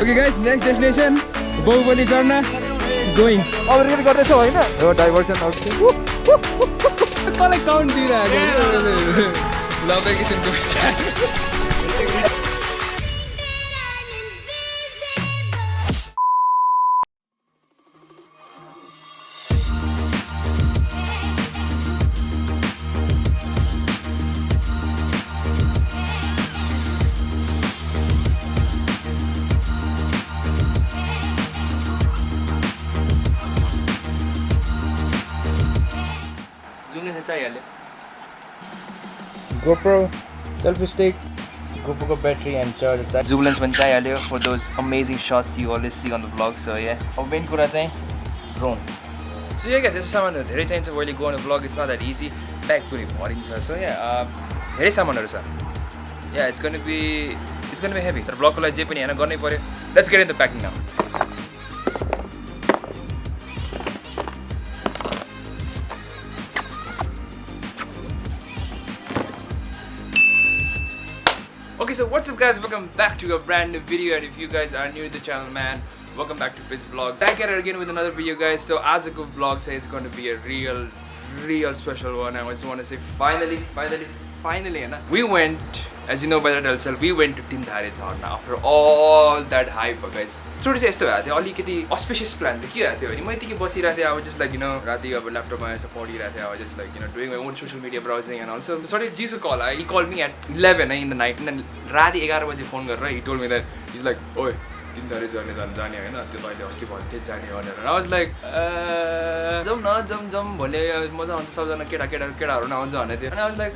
Okay guys, next destination Bahubali Jharana going. अब रेड गर्दैछौ हैन हो डाइभर्सन ओके कसले काउन्ट दिइराको ल भेकेसनको विचार GoPro selfie stick GoPro को battery and charger चाहियो zoom lens पनि चाहिहाल्यो for those amazing shots you always see on the vlog. So yeah, अब मेन कुरा चाहिँ drone. So yeah guys, यस्तो सामानहरु धेरै चाहिन्छ while you go on a vlog. It's not that easy. Bag पनि भरिन्छ. So yeah, धेरै सामानहरु छ. Yeah, it's going to be heavy. तर vlog को लागि जे पनि हैन गर्नै पर्यो. Let's get into packing now. Okay, so what's up guys, welcome back to a brand new video, and if you guys are new to the channel, man, welcome back to Fizz Vlogs. Back at it again with another video guys. So as a good vlog says, it's going to be a real special one. I just want to say finally, and we went, as you know by the title itself, we went to Tindhare Jharana after all that hype guys. So it's यस्तो भएको थियो अलिकति auspicious plan थियो के भएको थियो भने मैले त्यही बसिरहेको थिएँ. I was just like, you know, राति अब ल्यापटपमा यसो पढिरहेको थिएँ. I was just like, you know, doing my own social media browsing and also sorry Jesus call. He called me at 11 in the night and then राति 11 बजे phone गरेर he told me that he's like, "Oi, Tindhare Jharana जाने हैन त्यो तैले अस्ति भन्थे जाने भनेर." And I was like, जाम भोलि मजा आउँछ सबजना केटाहरु नआउँछ भन्दै थियो. And I was like,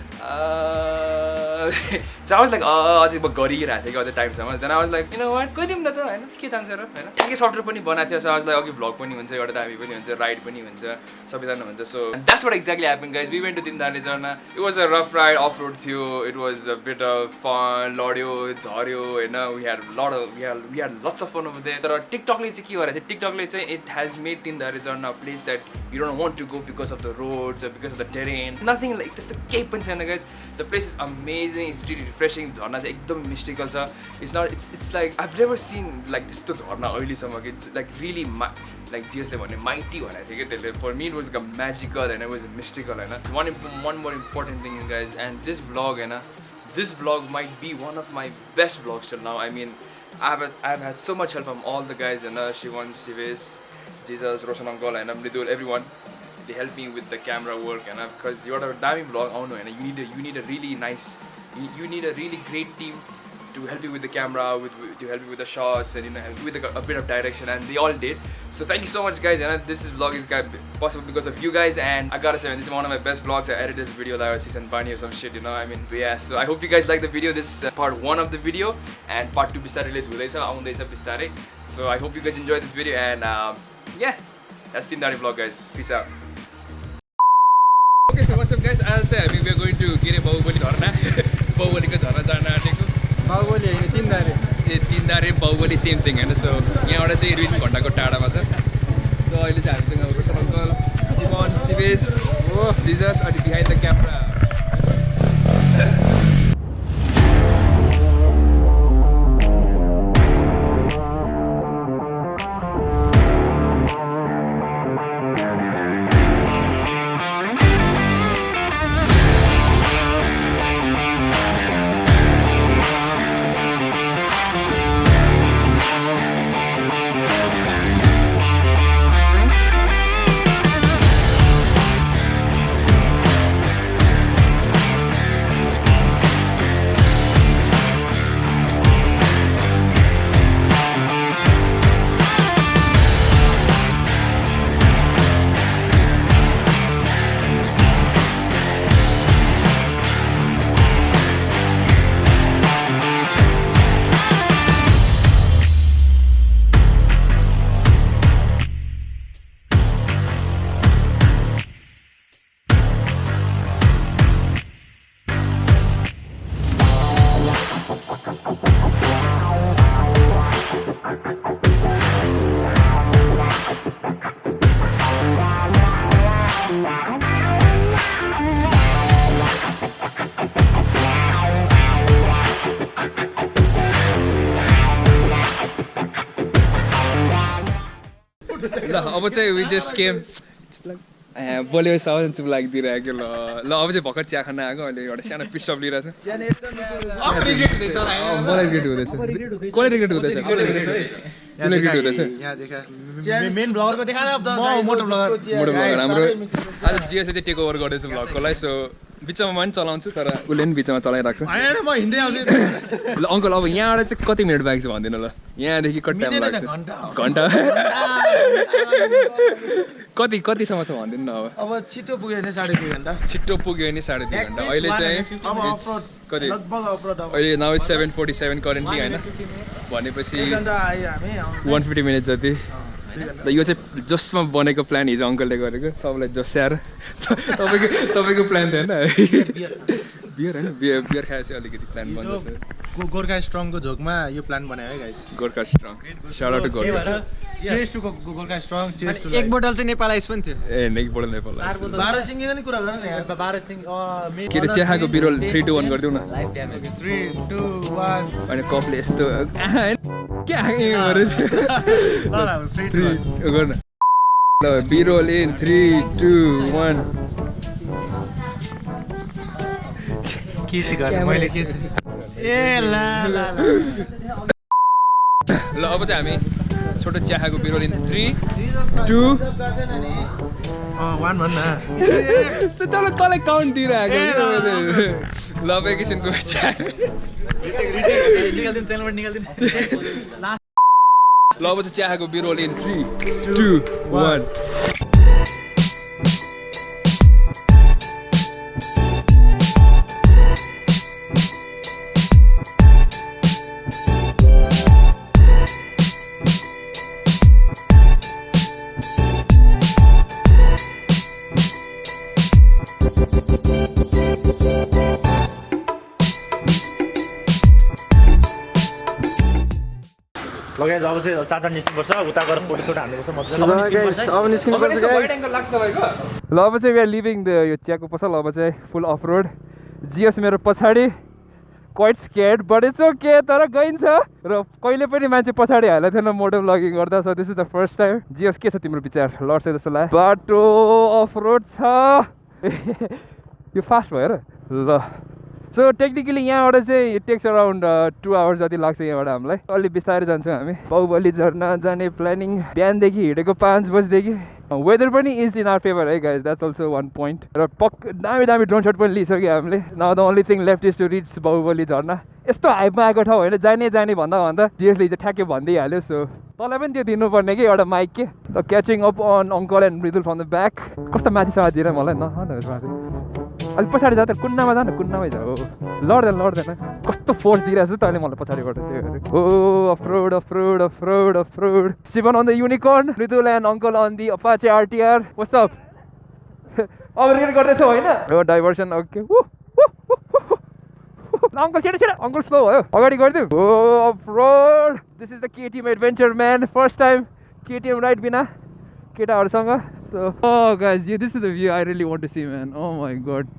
so I was like अझै म गरिरहेको थिएँ कि अझै टाइमसम्म. Then I was like, you know what, गइदिउँ न त हैन के चाहन्छ र हैन. के सफ्टवेयर पनि बनाएको थियो. So I was like, okay, vlog पनि हुन्छ, एउटा दामी पनि हुन्छ, राइड पनि हुन्छ, सबैजना हुन्छ. So and that's what exactly happened guys. We went to Tindhare Jharana. It was a rough ride, off-road थियो. It was a bit of fun, लड्यो झर्यो हैन. We had lots of fun over there. तर टिकटकले चाहिँ के गरेछ, टिकटकले चाहिँ it has made Tindhare Jharana a place that you don't want to go because of the roads or because of the terrain. Nothing like this. The केही पनि छैन guys. The place is amazing. It's really refreshing. झर्ना चाहिँ एकदम mystical छ. It's like I've never seen like त्यस्तो झर्ना अहिलेसम्म. It's like really like जीएसले भन्ने mighty भनेको थियो के त्यसले. For me it was like a magical and it was a mystical हैन. One more important thing guys, and this vlog might be one of my best vlogs till now. I mean, I've had so much help from all the guys and Shivan, Shivesh, Jesus, Roshan Uncle and Mridul, everyone. They helped me with the camera work and because you're a diving vlog, and you need a really great team to help you with the camera, to help you with the shots, and you know, help you with a bit of direction, and they all did. So thank you so much guys. And this vlog is possible because of you guys, and I gotta say, man, this is one of my best vlogs. I edited this video like season bunny or some shit, you know. I mean, yeah. So I hope you guys like the video. This is part 1 of the video, and part 2 bisare release huँदैछ आउँदैछ बिस्तारै. So I hope you guys enjoyed this video, and yeah, that's Tindhare vlog guys. Peace out. Okay, so what's up guys? I'll say we are going to get a Bahubali Jharana. Bahubali ko Jharana जान आँटेको. बाहुबली हैन Tindhare Bahubali same thing हैन. So यहाँबाट चाहिँ 2 घण्टाको टाढामा छ. So अहिले चाहिँ हामीसँग Roshan uncle, Shivan, Shivesh, Jesus अनि behind the camera. ल अब चाहिँ we just came बोलेको साउन्ड चुप लागिदिरहेको ल ल अब चाहिँ भर्खर चिया खान आएको अहिले एउटा सानो पिसअप लिइरहेको छु मलाई रिग्रेट हुँदैछ कसले रिग्रेट हुँदैछ कसले रिग्रेट हुँदैछ मेन ब्लगरको देखा म मोटो ब्लगर हाम्रो आज जिएसले चाहिँ टेक ओभर गर्दैछु ब्लगकोलाई सो बिचमा म पनि चलाउँछु तर उसले पनि बिचमा चलाइरहेको छ हैन म हिँड्दै आउँछु ल अङ्कल अब यहाँबाट चाहिँ कति मिनट बाँकी छ भनिदिनु ल यहाँदेखि कति टाइम लाग्छ घन्टा कतिसम्म छ भनिदिनु न अब छिटो पुग्यो भने 2.5 घण्टा छिटो पुग्यो भने 2.5 घन्टा अहिले चाहिँ कति लगभग अफरोड अहिले नाउ इट्स 7:47 करेन्टली हैन भनेपछि 150 मिनट जति र यो चाहिँ जसमा बनेको प्लान हिजो अङ्कलले गरेको सबलाई जस्याएर तपाईँको प्लान थिएन बियर हैन बियर खाएपछि अलिकति प्लान बन्दैछ गोर्खा स्ट्रङको झोकमा यो प्लान बनायो है guys Gorkha strong shout out to Gorkha chase to Gorkha strong chase to एक बोतल चाहिँ नेपाल आइस पनि थियो ए एक बोतल नेपाल आइस 12 सिंह नि कुरा गर्न नि 12 सिंह के रे चियाको बिरोल 3 2 1 गर्दिउ न 3 2 1 अनि कपले यस्तो के आगे गरे ल 3 2 1 गर्न ल बिरोल इन 3 2 1 के चाहिँ गर्ने मैले के ए ल अब चाहिँ हामी छोटो चिया खाएको बिरोल इन 3 2 1 भन्न तँलाई काउन्ट दिइरहेको ल एकैछिनको चिया ल अब चाहिँ चिया खाएको बिरोल इन 3 2 1 लगाइ अब चाहिँ चारजना निस्किनुपर्छ उता गएर फोटो सोटो हाल्नुपर्छ मजाले अब निस्किनुपर्छ वाइड एंगल लाग्छ तपाईको ल अब चाहिँ वी आर लिभिङ द यो चियाको पसल अब चाहिँ फुल अफ रोड जिएस मेरो पछाडी quite scared but it's okay तर गइन्छ र कहिले पनि मान्छे पछाडी हालेको थिएन मोटो ब्लगिङ गर्दा so this is the first time GS के छ तिम्रो विचार लड्छ जस्तो लाग्यो बाटो अफ रोड छ यो फास्ट भयो र ल सो टेक्निकली यहाँबाट चाहिँ टेक्स अराउन्ड 2 आवर्स जति लाग्छ यहाँबाट हामीलाई अलि बिस्तारै जान्छौँ हामी बाहुबली झरना जाने प्लानिङ बिहानदेखि हिँडेको 5 बजीदेखि वेदर पनि is in our favour hey guys that's also one point र दामी दामी ड्रोन सट पनि लिइसक्यो हामीले now the only thing left is to reach Bahubali झरना यस्तो हाइपमा आएको ठाउँ होइन जाने भन्दा जिएसले चाहिँ ठ्याक्कै भनिदिइहाल्यो सो तँलाई पनि त्यो दिनुपर्ने कि एउटा माइक के the catching up on uncle and Mridul from the back कस्तो माथिसम्म दिएर मलाई नसम्म अलिक पछाडि जा त कुन्नामा जा न कुन्नामै जा हो लड्दैन कस्तो फोर्स दिइरहेको छ तैँले मलाई पछाडिबाट त्यो oh offroad Shivan on the unicorn Mridul and uncle on the Apache RTR what's up अब रेड गर्दैछौ होइन हो डाइभर्सन ओके अङ्कल छिटो अङ्कल स्लो भयो अगाडि गरिदिउँ oh offroad this is the KTM adventure man first time KTM ride बिना केटाहरूसँग so oh guys yeah, this is the view I really want to see man oh my god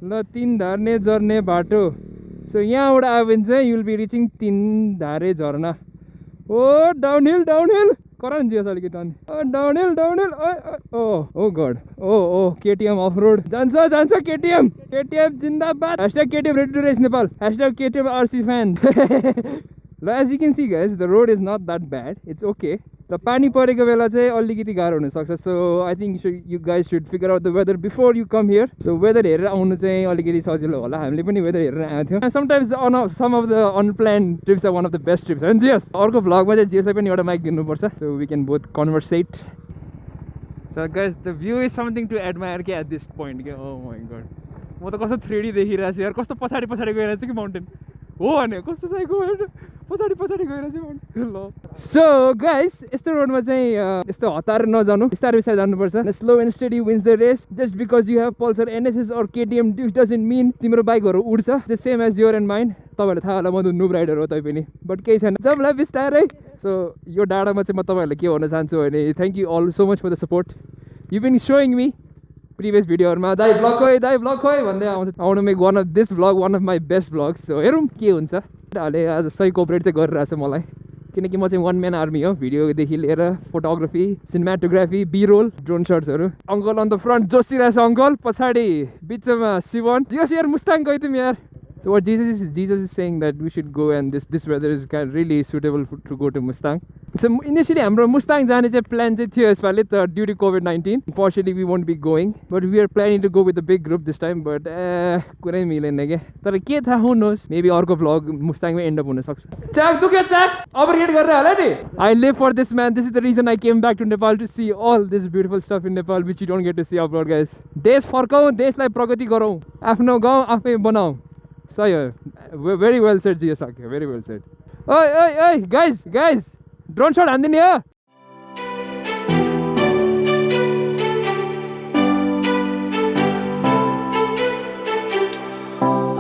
ल तिनधारे झर्ने बाटो so यहाँबाट आयो भने चाहिँ युल बी रिचिङ तिनधारे झरना ओ डाउनहिल करान जियोस् अलिकति अनि डाउनहिल ओ गड ओ केटिएम अफ रोड जान्छ केटिएम जिन्दाबाद #KTM ready to race Nepal #KTM RC fan ल as you can see guys the road is not that bad it's okay र पानी परेको बेला चाहिँ अलिकति गाह्रो हुनसक्छ so I think you guys should figure out the weather before you come here so whether हेरेर आउनु चाहिँ अलिकति सजिलो होला हामीले पनि वेदर हेरेर आएको थियौँ sometimes some of the unplan trips are one of the best trips होइन जिएस अर्को भ्लगमा चाहिँ जिएसलाई पनि एउटा माइक दिनुपर्छ so we can both conversate so guys the view is something to admire के एट दिस पोइन्ट के ओ माई गड म त कस्तो 3D देखिरहेको छु यार कस्तो पछाडि गइरहेको छु कि माउन्टेन हो भने कस्तो चाहिँ पछाडि गएर चाहिँ ल सो गाइस यस्तो रोडमा चाहिँ यस्तो हतार नजानु बिस्तारै जानुपर्छ slow and steady wins the race just because you have pulsar NS or KTM doesn't mean तिम्रो बाइकहरू उड्छ just same as your and mind तपाईँहरूलाई थाहा होला म नुब राइडर हो तै पनि बट केही छैन जबलाई बिस्तारै सो यो डाँडामा चाहिँ म तपाईँहरूलाई के भन्न चाहन्छु भने thank you all so much for the support you been showing me previous भिडियोहरूमा दाइ ब्लग खोइ भन्दै आउँछ आउनु make one of my best vlog so हेरौँ के हुन्छ अहिले आज सही कोअपरेट चाहिँ गरिरहेछ मलाई किनकि म चाहिँ वान म्यान आर्मी हो भिडियोदेखि लिएर फोटोग्राफी सिनेमाटोग्राफी बी-रोल ड्रोन शट्सहरू अङ्कल अन द फ्रन्ट जोसिरहेछ अङ्कल पछाडि बिचमा शिवन यस यार मुस्ताङ गयो तिमी यार So what Jesus is saying that we should go and this weather is kind of really suitable to go to Mustang. So initially हाम्रो Mustang जाने चाहिँ plan चाहिँ थियो यसपालि तर due to COVID-19 unfortunately we won't be going but we are planning to go with a big group this time but कुरै मिलेन के तर के थाहा who knows maybe अर्को vlog Mustang मै end up हुन सक्छ चाक दुख्यो चाक अपग्रेड गरेर होला नि I live for this man this is the reason I came back to Nepal to see all this beautiful stuff in Nepal which you don't get to see abroad guys देश फर्काऊ देशलाई प्रगति गरौँ आफ्नो गाउँ आफै बनाऊ सही हो very well said जी साक्यो very well said ओइ guys ड्रोन शट हान्दिने हो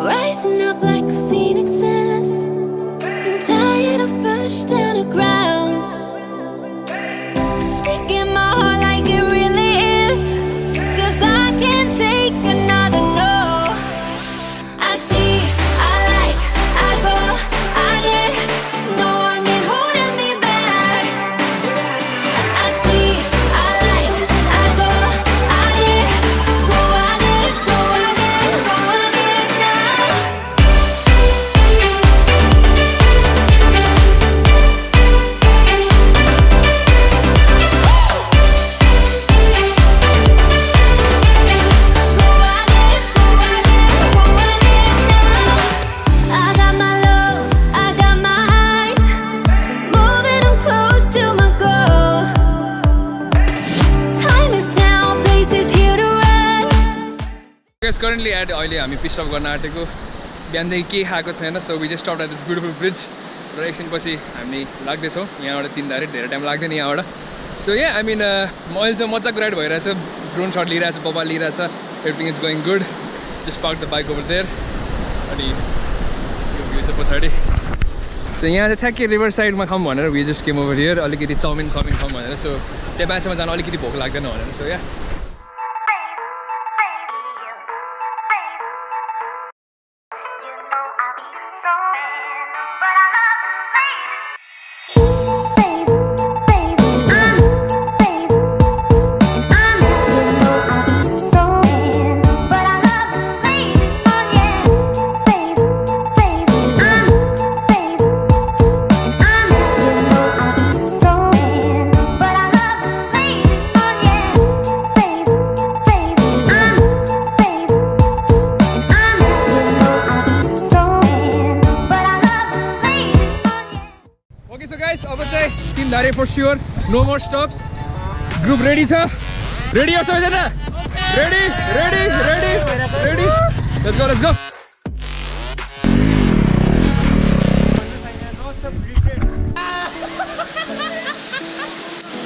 Rising up like a phoenix is been tired of pushed down the ground speaking my heart like it really is 'cause I can't take another no I see I like I go I get no one can hold me back I see I like I go I get go I get go I get go I get now I got my lows, I got my highs, moving on close to my goal. Time is now, place is here to rest. Guys, currently अहिले हामी piece of गर्न आँटेको बिहानदेखि केही खाएको छैन so we just stop at this beautiful bridge र एकछिनपछि हामी लाग्दैछौँ यहाँबाट तिनधारे धेरै टाइम लाग्दैन यहाँबाट सो या आई मिन अहिले चाहिँ मजाको राइड भइरहेछ ड्रोन शट लिइरहेछ पप्पा लिइरहेछ everything is going good just park the bike over there अनि यो भ्यू चाहिँ पछाडि सो यहाँ चाहिँ ठ्याक्कै रिभर साइडमा खाऊँ भनेर we just came over here अलिकति चाउमिन खाऊँ भनेर सो त्यहाँ मान्छेमा जान अलिकति भोक लाग्दैन भनेर so yeah Tindhare for sure, no more stops. Group ready sir? Ready or something? Ready? Let's go.